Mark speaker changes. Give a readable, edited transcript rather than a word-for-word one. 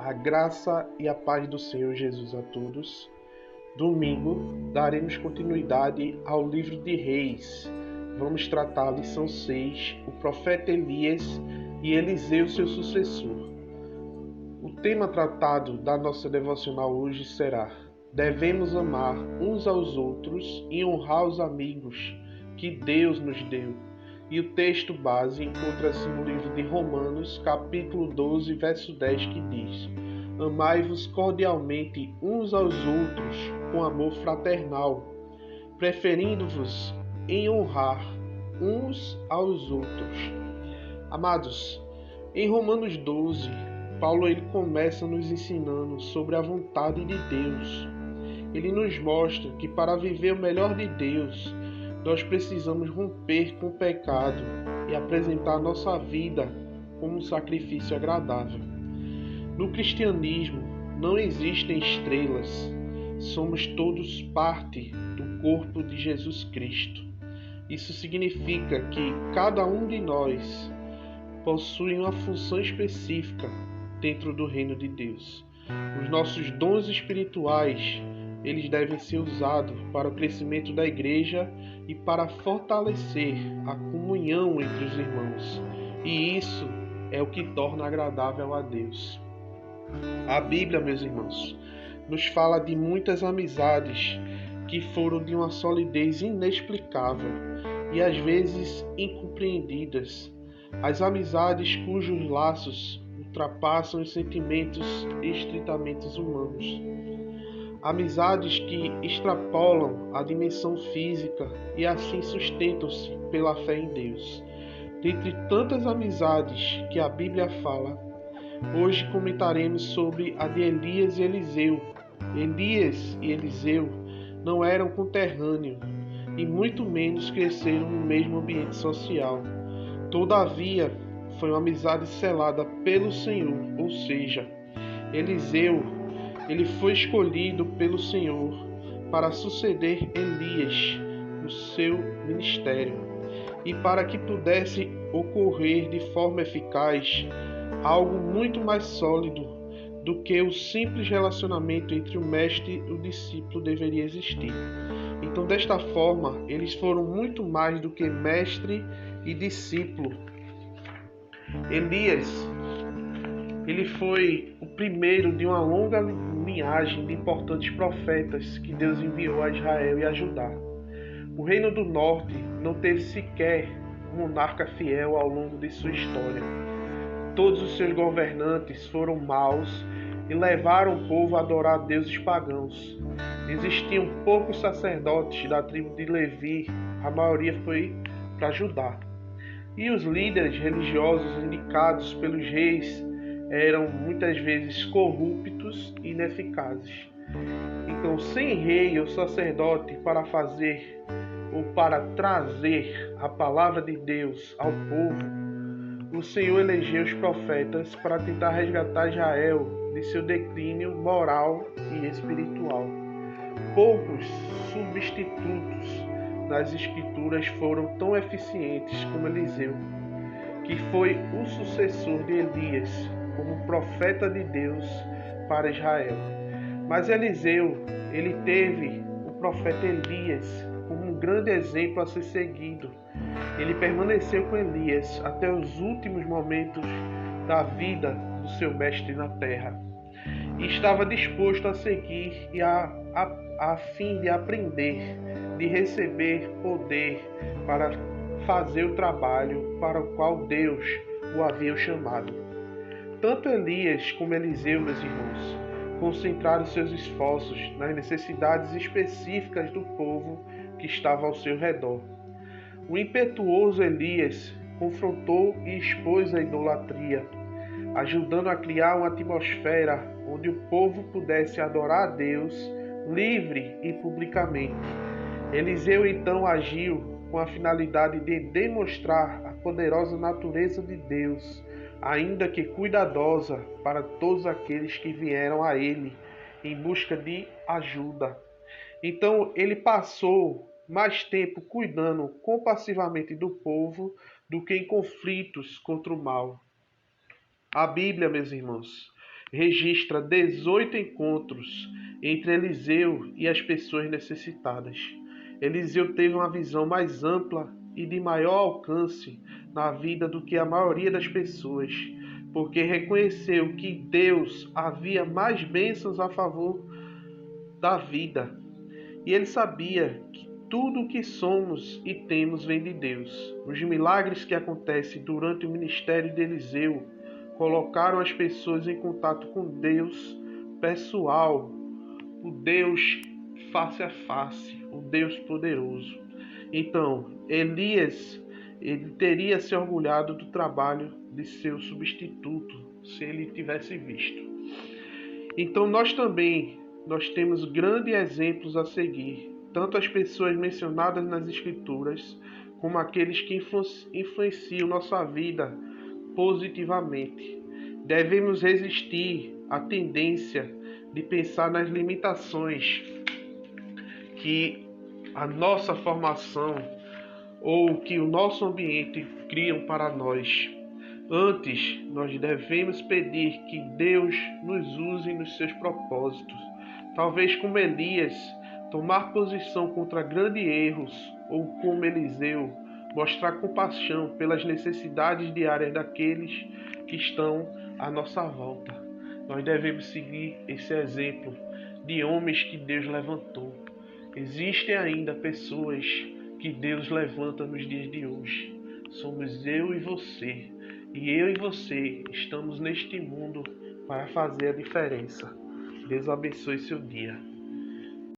Speaker 1: A graça e a paz do Senhor Jesus a todos. Domingo, daremos continuidade ao livro de Reis. Vamos tratar a lição 6, o profeta Elias e Eliseu, seu sucessor. O tema tratado da nossa devocional hoje será: devemos amar uns aos outros e honrar os amigos que Deus nos deu. E o texto base encontra-se no livro de Romanos, capítulo 12, verso 10, que diz: amai-vos cordialmente uns aos outros com amor fraternal, preferindo-vos em honrar uns aos outros. Amados, em Romanos 12, Paulo começa nos ensinando sobre a vontade de Deus. Ele nos mostra que para viver o melhor de Deus, nós precisamos romper com o pecado e apresentar nossa vida como um sacrifício agradável. No cristianismo não existem estrelas, somos todos parte do corpo de Jesus Cristo. Isso significa que cada um de nós possui uma função específica dentro do reino de Deus. Os nossos dons espirituais, eles devem ser usados para o crescimento da igreja e para fortalecer a comunhão entre os irmãos. E isso é o que torna agradável a Deus. A Bíblia, meus irmãos, nos fala de muitas amizades que foram de uma solidez inexplicável e às vezes incompreendidas. As amizades cujos laços ultrapassam os sentimentos estritamente humanos. Amizades que extrapolam a dimensão física e assim sustentam-se pela fé em Deus. Dentre tantas amizades que a Bíblia fala, hoje comentaremos sobre a de Elias e Eliseu. Elias e Eliseu não eram conterrâneos e muito menos cresceram no mesmo ambiente social. Todavia, foi uma amizade selada pelo Senhor, ou seja, Eliseu, ele foi escolhido pelo Senhor para suceder Elias no seu ministério. E para que pudesse ocorrer de forma eficaz, algo muito mais sólido do que o simples relacionamento entre o mestre e o discípulo deveria existir. Então, desta forma, eles foram muito mais do que mestre e discípulo. Elias, ele foi o primeiro de uma longa linhagem de importantes profetas que Deus enviou a Israel e a Judá. O Reino do Norte não teve sequer um monarca fiel ao longo de sua história. Todos os seus governantes foram maus e levaram o povo a adorar deuses pagãos. Existiam poucos sacerdotes da tribo de Levi, a maioria foi para Judá. E os líderes religiosos indicados pelos reis eram muitas vezes corruptos e ineficazes. Então, sem rei ou sacerdote para fazer ou para trazer a palavra de Deus ao povo, o Senhor elegeu os profetas para tentar resgatar Israel de seu declínio moral e espiritual. Poucos substitutos nas Escrituras foram tão eficientes como Eliseu, que foi o sucessor de Elias como profeta de Deus para Israel. Mas Eliseu, ele teve o profeta Elias como um grande exemplo a ser seguido. Ele permaneceu com Elias até os últimos momentos da vida do seu mestre na terra. E estava disposto a seguir e a fim de aprender, de receber poder para fazer o trabalho para o qual Deus o havia chamado. Tanto Elias como Eliseu, meus irmãos, concentraram seus esforços nas necessidades específicas do povo que estava ao seu redor. O impetuoso Elias confrontou e expôs a idolatria, ajudando a criar uma atmosfera onde o povo pudesse adorar a Deus livre e publicamente. Eliseu então agiu com a finalidade de demonstrar a poderosa natureza de Deus, ainda que cuidadosa para todos aqueles que vieram a ele em busca de ajuda. Então ele passou mais tempo cuidando compassivamente do povo do que em conflitos contra o mal. A Bíblia, meus irmãos, registra 18 encontros entre Eliseu e as pessoas necessitadas. Eliseu teve uma visão mais ampla e de maior alcance na vida do que a maioria das pessoas, porque reconheceu que Deus havia mais bênçãos a favor da vida. E ele sabia que tudo o que somos e temos vem de Deus. Os milagres que acontecem durante o ministério de Eliseu colocaram as pessoas em contato com Deus pessoal, o Deus face a face, o Deus poderoso. Então, Elias, ele teria se orgulhado do trabalho de seu substituto, se ele tivesse visto. Então, nós temos grandes exemplos a seguir, tanto as pessoas mencionadas nas Escrituras, como aqueles que influenciam nossa vida positivamente. Devemos resistir à tendência de pensar nas limitações que a nossa formação ou que o nosso ambiente criam para nós. Antes, nós devemos pedir que Deus nos use nos seus propósitos. Talvez como Elias, tomar posição contra grandes erros, ou como Eliseu, mostrar compaixão pelas necessidades diárias daqueles que estão à nossa volta. Nós devemos seguir esse exemplo de homens que Deus levantou. Existem ainda pessoas que Deus levanta nos dias de hoje. Somos eu e você. E eu e você estamos neste mundo para fazer a diferença. Deus abençoe seu dia.